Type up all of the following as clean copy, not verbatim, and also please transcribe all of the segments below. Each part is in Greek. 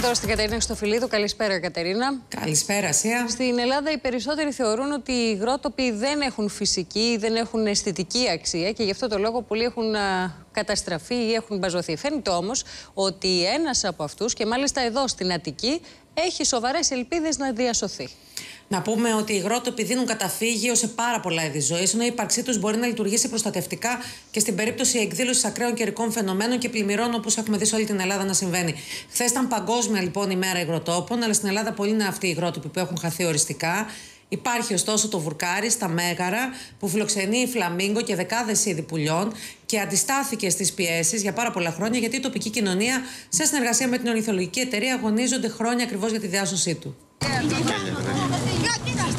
τώρα στην Κατερίνα Χριστοφιλίδου. Καλησπέρα, Κατερίνα. Καλησπέρα, Ασία. Στην Ελλάδα οι περισσότεροι θεωρούν ότι οι υγρότοποι δεν έχουν φυσική, δεν έχουν αισθητική αξία και γι' αυτό το λόγο πολλοί έχουν καταστραφεί ή έχουν μπαζωθεί. Φαίνεται όμως ότι ένας από αυτούς, και μάλιστα εδώ στην Αττική, έχει σοβαρές ελπίδες να διασωθεί. Να πούμε ότι οι υγρότοποι δίνουν καταφύγιο σε πάρα πολλά είδη ζωής, ενώ η ύπαρξή τους μπορεί να λειτουργήσει προστατευτικά και στην περίπτωση εκδήλωσης ακραίων καιρικών φαινομένων και πλημμυρών, όπως έχουμε δει σε όλη την Ελλάδα να συμβαίνει. Χθες ήταν παγκόσμια λοιπόν η μέρα υγροτόπων, αλλά στην Ελλάδα πολλοί είναι αυτοί οι υγρότοποι που έχουν χαθεί οριστικά. Υπάρχει ωστόσο το βουρκάρι στα Μέγαρα που φιλοξενεί φλαμίγκο και δεκάδες είδη πουλιών και αντιστάθηκε στις πιέσεις για πάρα πολλά χρόνια, γιατί η τοπική κοινωνία σε συνεργασία με την ορνηθολογική εταιρεία αγωνίζονται χρόνια ακριβώς για τη διάσωσή του.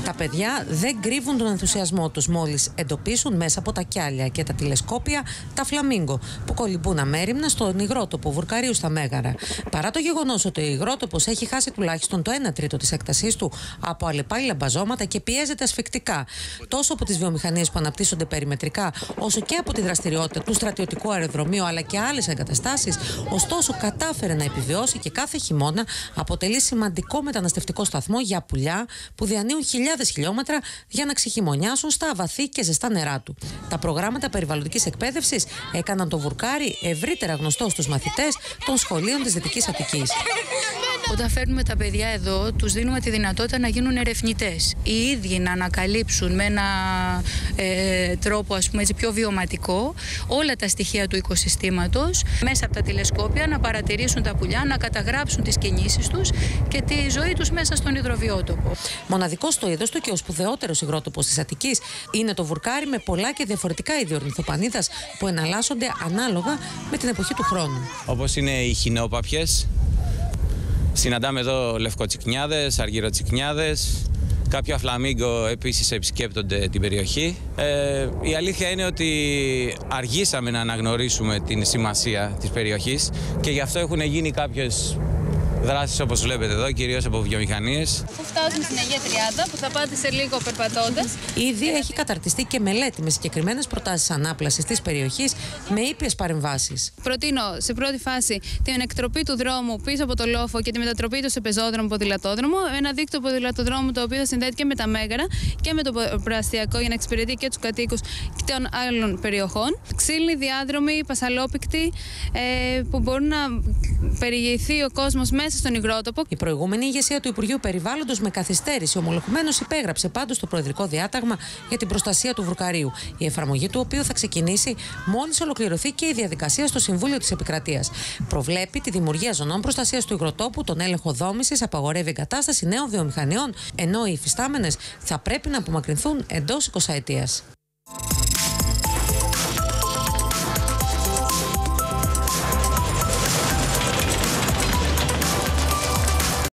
Τα παιδιά δεν κρύβουν τον ενθουσιασμό τους μόλις εντοπίσουν μέσα από τα κιάλια και τα τηλεσκόπια τα φλαμίγκο που κολυμπούν αμέριμνα στον υγρότοπο βουρκαρίου στα Μέγαρα. Παρά το γεγονός ότι ο υγρότοπος έχει χάσει τουλάχιστον το 1/3 της έκτασής του από αλλεπάλληλα μπαζώματα και πιέζεται ασφυκτικά τόσο από τις βιομηχανίες που αναπτύσσονται περιμετρικά, όσο και από τη δραστηριότητα του στρατιωτικού αεροδρομίου αλλά και άλλες εγκαταστάσεις, ωστόσο κατάφερε να επιβιώσει και κάθε χειμώνα αποτελεί σημαντικό μεταναστευτικό σταθμό για πουλιά που διανύουν χιλιάδες χιλιόμετρα για να ξεχειμονιάσουν στα βαθύ και ζεστά νερά του. Τα προγράμματα περιβαλλοντικής εκπαίδευσης έκαναν το βουρκάρι ευρύτερα γνωστό στους μαθητές των σχολείων της Δυτικής Αττικής. Όταν φέρνουμε τα παιδιά εδώ, τους δίνουμε τη δυνατότητα να γίνουν ερευνητές. Οι ίδιοι να ανακαλύψουν με ένα τρόπο, ας πούμε, έτσι, πιο βιωματικό όλα τα στοιχεία του οικοσυστήματος, μέσα από τα τηλεσκόπια να παρατηρήσουν τα πουλιά, να καταγράψουν τις κινήσεις τους και τη ζωή τους μέσα στον υδροβιότοπο. Μοναδικός στο είδος του και ο σπουδαιότερος υγρότοπος της Αττικής είναι το βουρκάρι με πολλά και διαφορετικά είδη ορνηθοπανίδας που εναλλάσσονται ανάλογα με την εποχή του χρόνου. Όπως είναι οι χινεόπαπιες. Συναντάμε εδώ λευκοτσικνιάδες, αργυροτσικνιάδες, κάποια φλαμίγκο επίσης επισκέπτονται την περιοχή. Η αλήθεια είναι ότι αργήσαμε να αναγνωρίσουμε την σημασία της περιοχής και γι' αυτό έχουν γίνει κάποιες δράσεις όπως βλέπετε εδώ, κυρίως από βιομηχανίες. Αφού φτάσουμε στην Αγία Τριάδα, που θα πάτε σε λίγο περπατώντας. Ήδη έχει καταρτιστεί και μελέτη με συγκεκριμένες προτάσεις ανάπλασης της περιοχής με ήπιες παρεμβάσεις. Προτείνω σε πρώτη φάση την εκτροπή του δρόμου πίσω από το λόφο και τη μετατροπή του σε πεζόδρομο ποδηλατόδρομο. Ένα δίκτυο ποδηλατοδρόμου το οποίο θα συνδέεται και με τα Μέγαρα και με το προαστιακό για να εξυπηρετεί και τους κατοίκους και των άλλων περιοχών. Ξύλινοι διάδρομοι, πασαλόπικτοι που μπορούν να περιηγηθεί ο κόσμος μέσα στον υγρότοπο. Η προηγούμενη ηγεσία του Υπουργείου Περιβάλλοντος με καθυστέρηση ομολογουμένως υπέγραψε πάντως το προεδρικό διάταγμα για την προστασία του βουρκαρίου, η εφαρμογή του οποίου θα ξεκινήσει μόλις ολοκληρωθεί και η διαδικασία στο Συμβούλιο της Επικρατείας. Προβλέπει τη δημιουργία ζωνών προστασίας του υγροτόπου, τον έλεγχο δόμησης, απαγορεύει εγκατάσταση νέων βιομηχανιών, ενώ οι υφιστάμενες θα πρέπει να απομακρυνθούν εντός 20 ετίας.